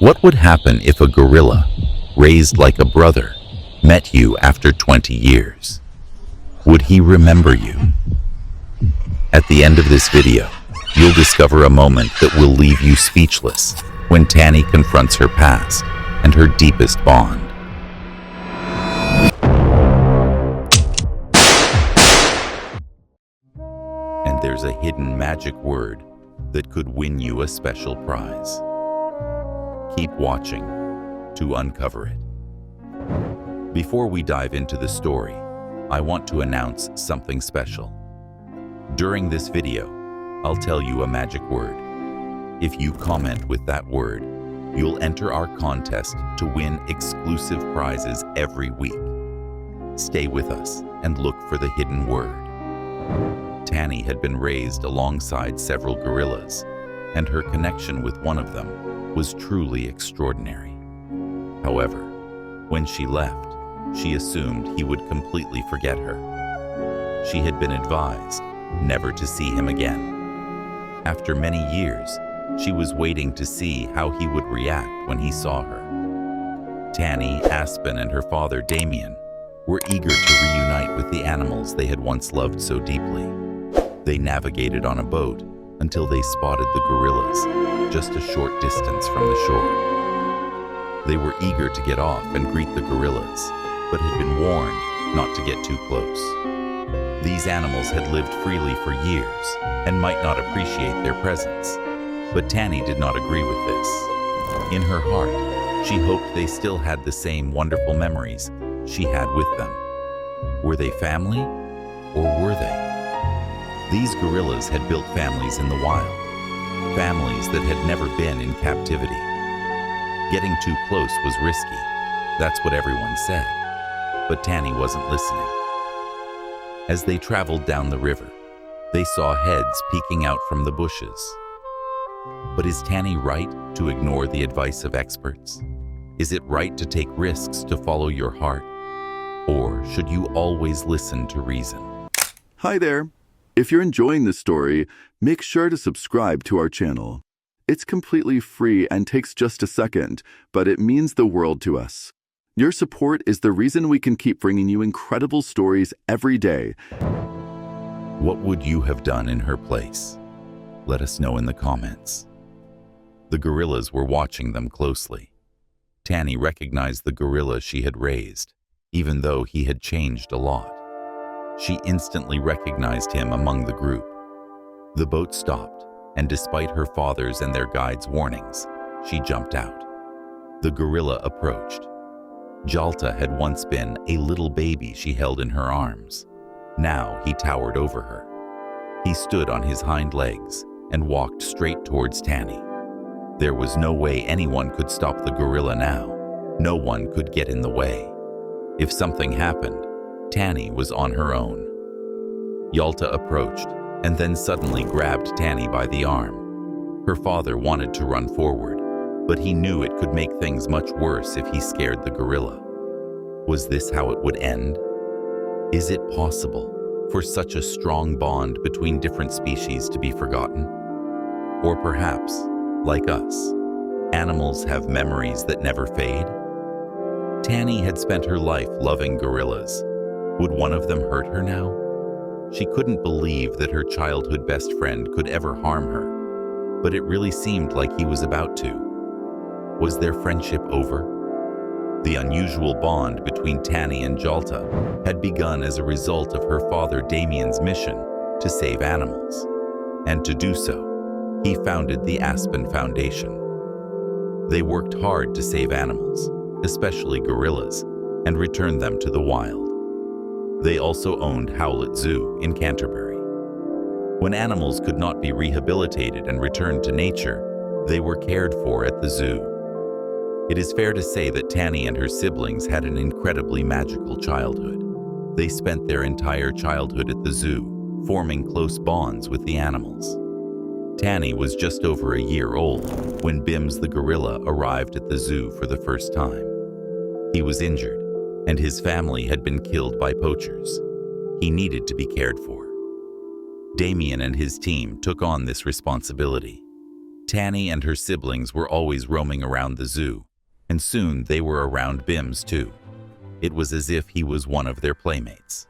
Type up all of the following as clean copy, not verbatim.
What would happen if a gorilla, raised like a brother, met you after 20 years? Would he remember you? At the end of this video, you'll discover a moment that will leave you speechless when Tanny confronts her past and her deepest bond. And there's a hidden magic word that could win you a special prize. Keep watching to uncover it. Before we dive into the story, I want to announce something special. During this video, I'll tell you a magic word. If you comment with that word, you'll enter our contest to win exclusive prizes every week. Stay with us and look for the hidden word. Tanny had been raised alongside several gorillas, and her connection with one of them was truly extraordinary. However, when she left, she assumed he would completely forget her. She had been advised never to see him again. After many years, she was waiting to see how he would react when he saw her. Tanny, Aspen, and her father Damien were eager to reunite with the animals they had once loved so deeply. They navigated on a boat until they spotted the gorillas just a short distance from the shore. They were eager to get off and greet the gorillas, but had been warned not to get too close. These animals had lived freely for years and might not appreciate their presence, but Tanny did not agree with this. In her heart, she hoped they still had the same wonderful memories she had with them. Were they family, or were they? These gorillas had built families in the wild, families that had never been in captivity. Getting too close was risky, that's what everyone said, but Tanny wasn't listening. As they traveled down the river, they saw heads peeking out from the bushes. But is Tanny right to ignore the advice of experts? Is it right to take risks to follow your heart? Or should you always listen to reason? Hi there. If you're enjoying this story, make sure to subscribe to our channel. It's completely free and takes just a second, but it means the world to us. Your support is the reason we can keep bringing you incredible stories every day. What would you have done in her place? Let us know in the comments. The gorillas were watching them closely. Tanny recognized the gorilla she had raised, even though he had changed a lot. She instantly recognized him among the group. The boat stopped, and despite her father's and their guide's warnings, she jumped out. The gorilla approached. Djalta had once been a little baby she held in her arms. Now he towered over her. He stood on his hind legs and walked straight towards Tanny. There was no way anyone could stop the gorilla now. No one could get in the way. If something happened, Tanny was on her own. Djalta approached and then suddenly grabbed Tanny by the arm. Her father wanted to run forward, but he knew it could make things much worse if he scared the gorilla. Was this how it would end? Is it possible for such a strong bond between different species to be forgotten? Or perhaps, like us, animals have memories that never fade? Tanny had spent her life loving gorillas. Would one of them hurt her now? She couldn't believe that her childhood best friend could ever harm her, but it really seemed like he was about to. Was their friendship over? The unusual bond between Tanny and Djalta had begun as a result of her father Damien's mission to save animals, and to do so, he founded the Aspen Foundation. They worked hard to save animals, especially gorillas, and return them to the wild. They also owned Howlett Zoo in Canterbury. When animals could not be rehabilitated and returned to nature, they were cared for at the zoo. It is fair to say that Tanny and her siblings had an incredibly magical childhood. They spent their entire childhood at the zoo, forming close bonds with the animals. Tanny was just over a year old when Bims the gorilla arrived at the zoo for the first time. He was injured, and his family had been killed by poachers. He needed to be cared for. Damien and his team took on this responsibility. Tanny and her siblings were always roaming around the zoo, and soon they were around Bims too. It was as if he was one of their playmates.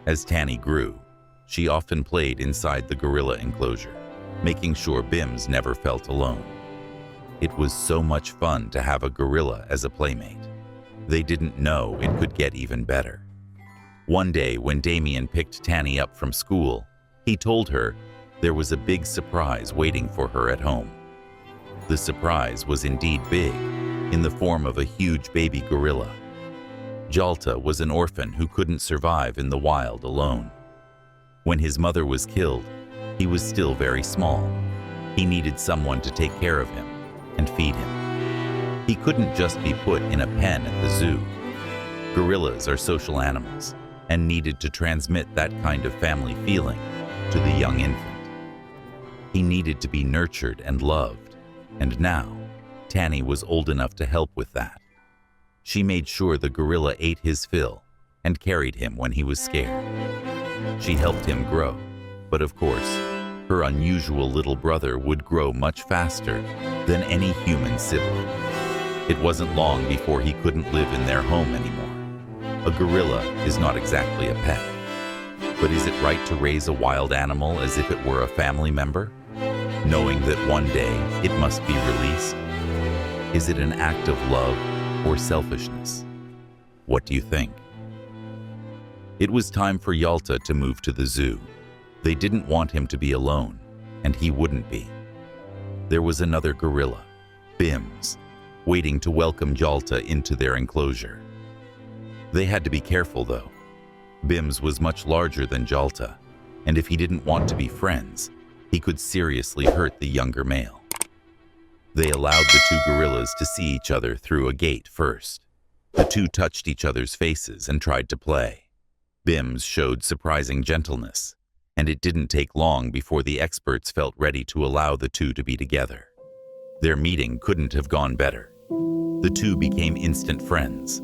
As Tanny grew, she often played inside the gorilla enclosure, making sure Bims never felt alone. It was so much fun to have a gorilla as a playmate. They didn't know it could get even better. One day when Damien picked Tanny up from school, he told her there was a big surprise waiting for her at home. The surprise was indeed big, in the form of a huge baby gorilla. Djalta was an orphan who couldn't survive in the wild alone. When his mother was killed, he was still very small. He needed someone to take care of him and feed him. He couldn't just be put in a pen at the zoo. Gorillas are social animals and needed to transmit that kind of family feeling to the young infant. He needed to be nurtured and loved, and now Tanny was old enough to help with that. She made sure the gorilla ate his fill and carried him when he was scared. She helped him grow, but of course, her unusual little brother would grow much faster than any human sibling. It wasn't long before he couldn't live in their home anymore. A gorilla is not exactly a pet. But is it right to raise a wild animal as if it were a family member, knowing that one day it must be released? Is it an act of love or selfishness? What do you think? It was time for Djalta to move to the zoo. They didn't want him to be alone, and he wouldn't be. There was another gorilla, Bims, waiting to welcome Djalta into their enclosure. They had to be careful though. Bims was much larger than Djalta, and if he didn't want to be friends, he could seriously hurt the younger male. They allowed the two gorillas to see each other through a gate first. The two touched each other's faces and tried to play. Bims showed surprising gentleness, and it didn't take long before the experts felt ready to allow the two to be together. Their meeting couldn't have gone better. The two became instant friends.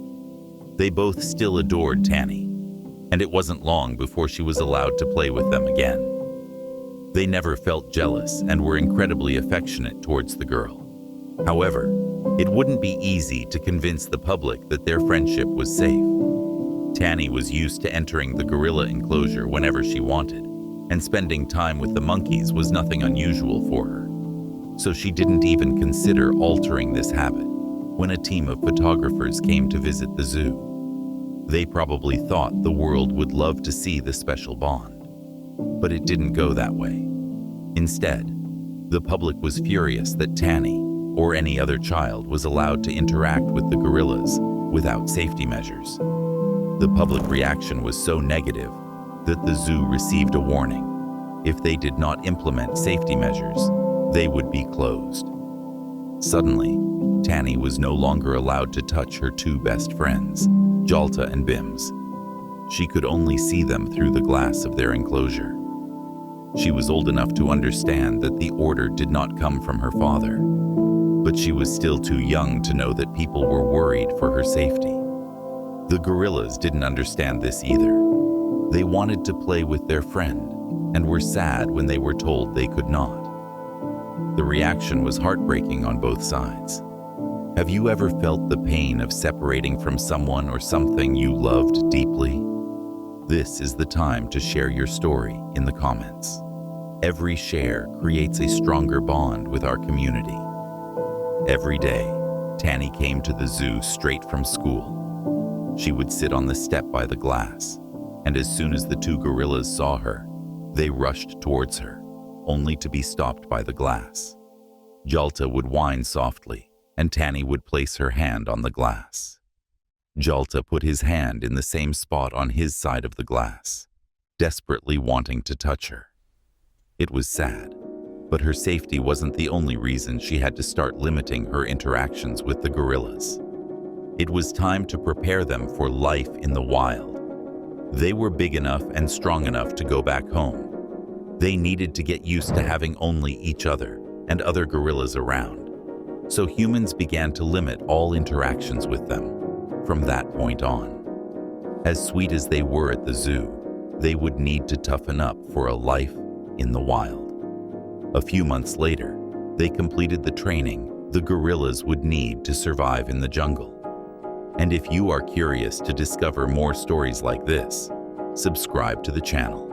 They both still adored Tanny, and it wasn't long before she was allowed to play with them again. They never felt jealous and were incredibly affectionate towards the girl. However, it wouldn't be easy to convince the public that their friendship was safe. Tanny was used to entering the gorilla enclosure whenever she wanted, and spending time with the monkeys was nothing unusual for her. So she didn't even consider altering this habit when a team of photographers came to visit the zoo. They probably thought the world would love to see the special bond. But it didn't go that way. Instead, the public was furious that Tanny, or any other child, was allowed to interact with the gorillas without safety measures. The public reaction was so negative that the zoo received a warning. If they did not implement safety measures, they would be closed. Suddenly, Tanny was no longer allowed to touch her two best friends, Djalta and Bims. She could only see them through the glass of their enclosure. She was old enough to understand that the order did not come from her father, but she was still too young to know that people were worried for her safety. The gorillas didn't understand this either. They wanted to play with their friend and were sad when they were told they could not. The reaction was heartbreaking on both sides. Have you ever felt the pain of separating from someone or something you loved deeply? This is the time to share your story in the comments. Every share creates a stronger bond with our community. Every day, Tanny came to the zoo straight from school. She would sit on the step by the glass, and as soon as the two gorillas saw her, they rushed towards her, only to be stopped by the glass. Djalta would whine softly, and Tanny would place her hand on the glass. Djalta put his hand in the same spot on his side of the glass, desperately wanting to touch her. It was sad, but her safety wasn't the only reason she had to start limiting her interactions with the gorillas. It was time to prepare them for life in the wild. They were big enough and strong enough to go back home. They needed to get used to having only each other and other gorillas around. So humans began to limit all interactions with them from that point on. As sweet as they were at the zoo, they would need to toughen up for a life in the wild. A few months later, They completed the training the gorillas would need to survive in the jungle. And if you are curious to discover more stories like this, subscribe to the channel.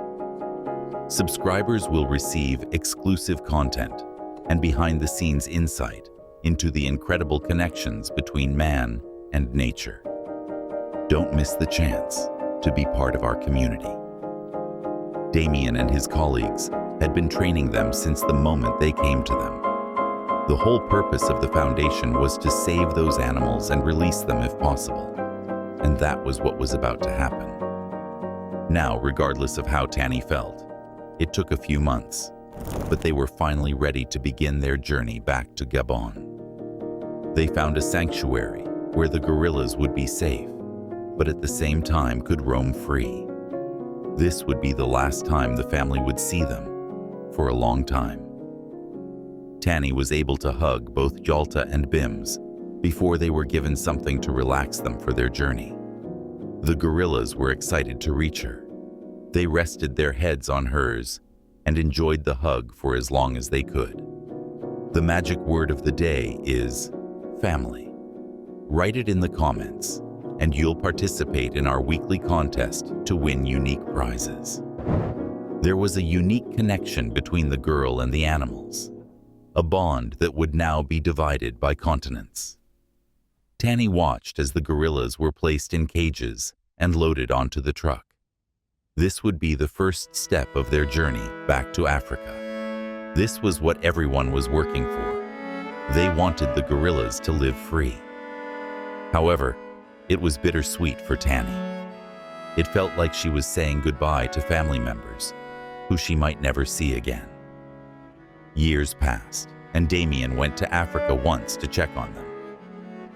Subscribers will receive exclusive content and behind-the-scenes insight into the incredible connections between man and nature. Don't miss the chance to be part of our community. Damien and his colleagues had been training them since the moment they came to them. The whole purpose of the foundation was to save those animals and release them if possible. And that was what was about to happen. Now, regardless of how Tansy felt, it took a few months, but they were finally ready to begin their journey back to Gabon. They found a sanctuary where the gorillas would be safe, but at the same time could roam free. This would be the last time the family would see them for a long time. Tansy was able to hug both Djalta and Bims before they were given something to relax them for their journey. The gorillas were excited to reach her. They rested their heads on hers and enjoyed the hug for as long as they could. The magic word of the day is family. Write it in the comments, and you'll participate in our weekly contest to win unique prizes. There was a unique connection between the girl and the animals, a bond that would now be divided by continents. Tansy watched as the gorillas were placed in cages and loaded onto the truck. This would be the first step of their journey back to Africa. This was what everyone was working for. They wanted the gorillas to live free. However, it was bittersweet for Tansy. It felt like she was saying goodbye to family members who she might never see again. Years passed, and Damien went to Africa once to check on them.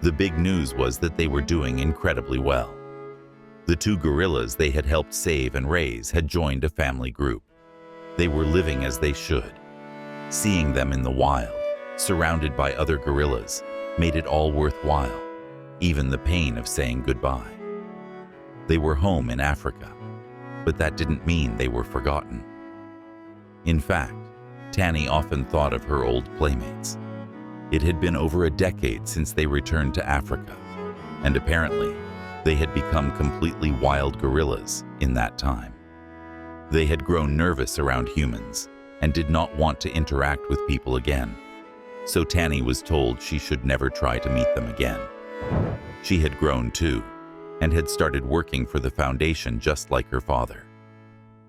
The big news was that they were doing incredibly well. The two gorillas they had helped save and raise had joined a family group. They were living as they should. Seeing them in the wild, surrounded by other gorillas, made it all worthwhile, even the pain of saying goodbye. They were home in Africa, but that didn't mean they were forgotten. In fact, Tansy often thought of her old playmates. It had been over a decade since they returned to Africa, and apparently, they had become completely wild gorillas in that time. They had grown nervous around humans and did not want to interact with people again, so Tansy was told she should never try to meet them again. She had grown too, and had started working for the foundation just like her father.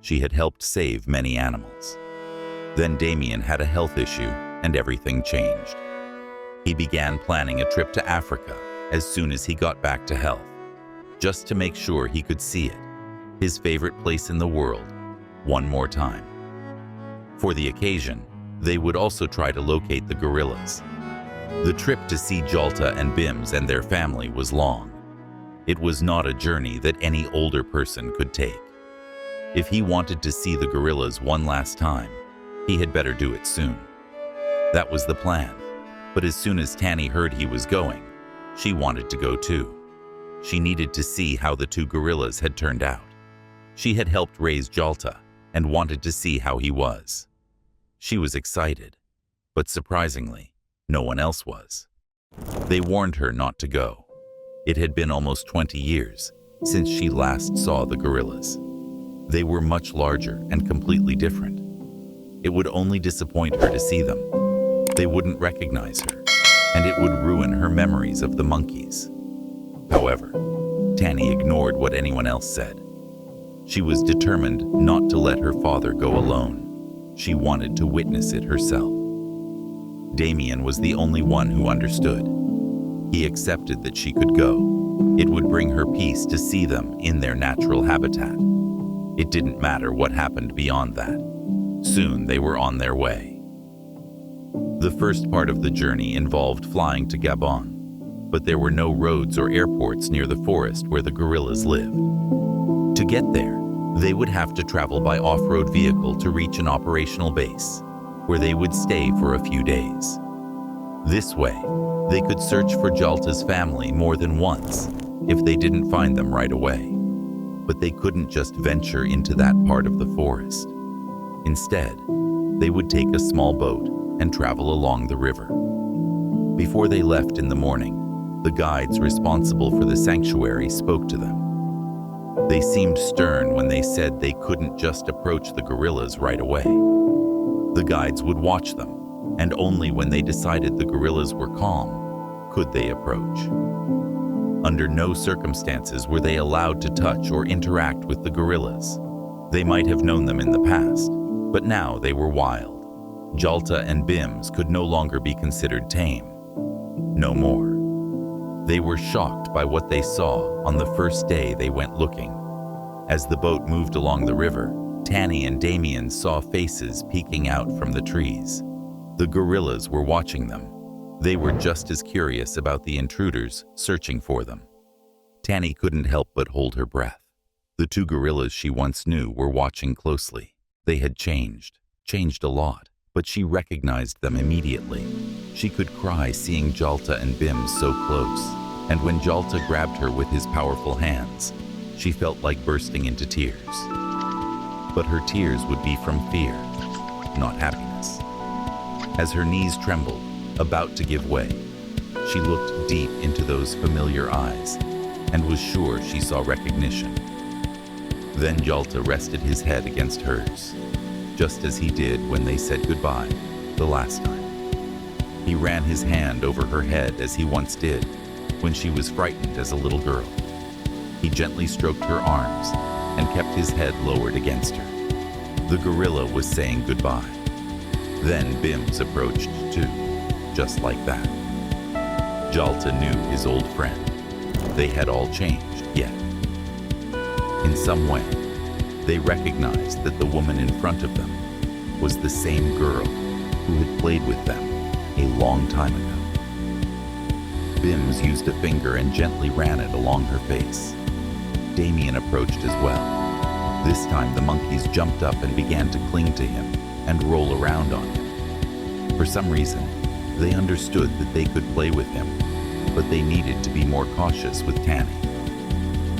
She had helped save many animals. Then Damien had a health issue, and everything changed. He began planning a trip to Africa as soon as he got back to health, just to make sure he could see it, his favorite place in the world, one more time. For the occasion, they would also try to locate the gorillas. The trip to see Djalta and Bims and their family was long. It was not a journey that any older person could take. If he wanted to see the gorillas one last time, he had better do it soon. That was the plan, but as soon as Tansy heard he was going, she wanted to go too. She needed to see how the two gorillas had turned out. She had helped raise Djalta and wanted to see how he was. She was excited, but surprisingly, no one else was. They warned her not to go. It had been almost 20 years since she last saw the gorillas. They were much larger and completely different. It would only disappoint her to see them. They wouldn't recognize her, and it would ruin her memories of the monkeys. However, Tansy ignored what anyone else said. She was determined not to let her father go alone. She wanted to witness it herself. Damien was the only one who understood. He accepted that she could go. It would bring her peace to see them in their natural habitat. It didn't matter what happened beyond that. Soon they were on their way. The first part of the journey involved flying to Gabon, but there were no roads or airports near the forest where the gorillas lived. To get there, they would have to travel by off-road vehicle to reach an operational base, where they would stay for a few days. This way, they could search for Djalta's family more than once if they didn't find them right away. But they couldn't just venture into that part of the forest. Instead, they would take a small boat and travel along the river. Before they left in the morning, the guides responsible for the sanctuary spoke to them. They seemed stern when they said they couldn't just approach the gorillas right away. The guides would watch them, and only when they decided the gorillas were calm could they approach. Under no circumstances were they allowed to touch or interact with the gorillas. They might have known them in the past, but now they were wild. Djalta and Bims could no longer be considered tame. No more. They were shocked by what they saw on the first day they went looking. As the boat moved along the river, Tanny and Damien saw faces peeking out from the trees. The gorillas were watching them. They were just as curious about the intruders searching for them. Tanny couldn't help but hold her breath. The two gorillas she once knew were watching closely. They had changed a lot, but she recognized them immediately. She could cry seeing Djalta and Bims so close, and when Djalta grabbed her with his powerful hands, she felt like bursting into tears. But her tears would be from fear, not happiness. As her knees trembled, about to give way, she looked deep into those familiar eyes and was sure she saw recognition. Then Djalta rested his head against hers, just as he did when they said goodbye the last time. He ran his hand over her head as he once did when she was frightened as a little girl. He gently stroked her arms and kept his head lowered against her. The gorilla was saying goodbye. Then Bims approached too, just like that. Djalta knew his old friend. They had all changed, yet in some way, they recognized that the woman in front of them was the same girl who had played with them a long time ago. Bims used a finger and gently ran it along her face. Damien approached as well. This time the monkeys jumped up and began to cling to him and roll around on him. For some reason, they understood that they could play with him, but they needed to be more cautious with Tanny.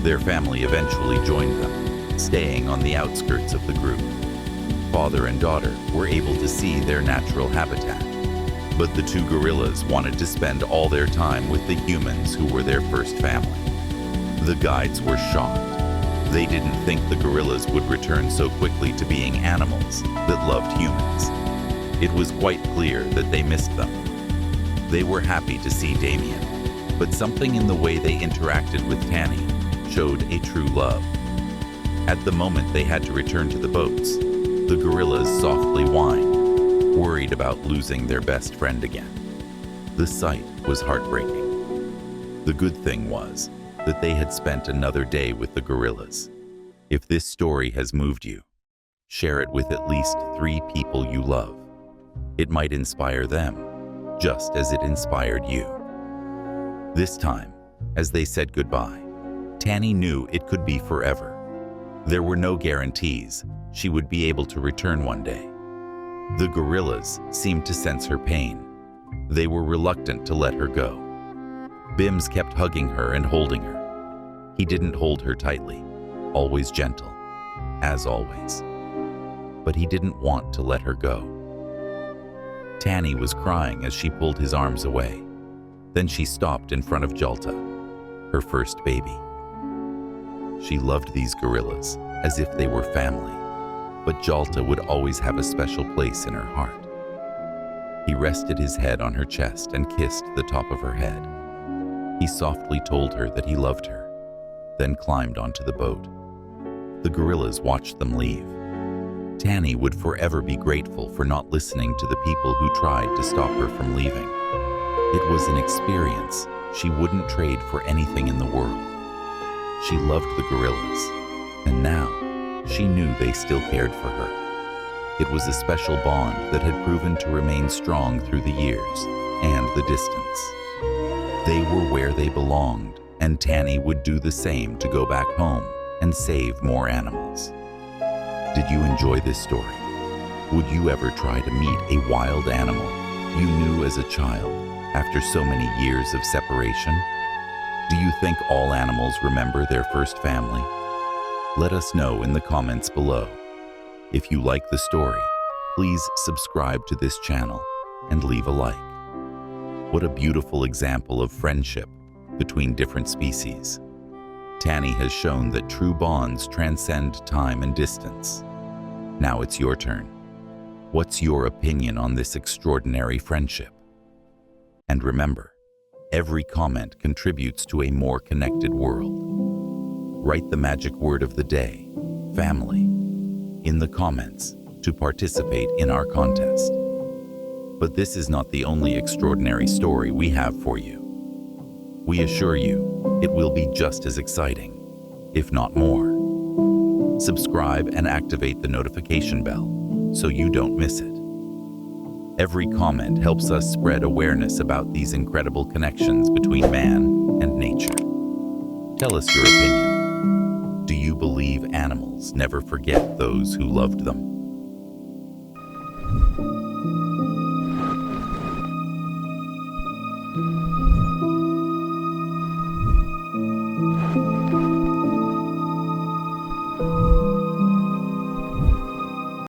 Their family eventually joined them, staying on the outskirts of the group. Father and daughter were able to see their natural habitat, but the two gorillas wanted to spend all their time with the humans who were their first family. The guides were shocked. They didn't think the gorillas would return so quickly to being animals that loved humans. It was quite clear that they missed them. They were happy to see Damien, but something in the way they interacted with Tanny showed a true love. At the moment they had to return to the boats, the gorillas softly whined, worried about losing their best friend again. The sight was heartbreaking. The good thing was that they had spent another day with the gorillas. If this story has moved you, share it with at least 3 people you love. It might inspire them, just as it inspired you. This time, as they said goodbye, Tanny knew it could be forever. There were no guarantees she would be able to return one day. The gorillas seemed to sense her pain. They were reluctant to let her go. Bims kept hugging her and holding her. He didn't hold her tightly, always gentle, as always. But he didn't want to let her go. Tanny was crying as she pulled his arms away. Then she stopped in front of Djalta, her first baby. She loved these gorillas as if they were family, but Djalta would always have a special place in her heart. He rested his head on her chest and kissed the top of her head. He softly told her that he loved her, then climbed onto the boat. The gorillas watched them leave. Tanny would forever be grateful for not listening to the people who tried to stop her from leaving. It was an experience she wouldn't trade for anything in the world. She loved the gorillas, and now she knew they still cared for her. It was a special bond that had proven to remain strong through the years and the distance. They were where they belonged, and Tanny would do the same to go back home and save more animals. Did you enjoy this story? Would you ever try to meet a wild animal you knew as a child after so many years of separation? Do you think all animals remember their first family? Let us know in the comments below. If you like the story, please subscribe to this channel and leave a like. What a beautiful example of friendship between different species. Tanny has shown that true bonds transcend time and distance. Now it's your turn. What's your opinion on this extraordinary friendship? And remember, every comment contributes to a more connected world. Write the magic word of the day, family, in the comments to participate in our contest. But this is not the only extraordinary story we have for you. We assure you, it will be just as exciting, if not more. Subscribe and activate the notification bell so you don't miss it. Every comment helps us spread awareness about these incredible connections between man and nature. Tell us your opinion. Do you believe animals never forget those who loved them?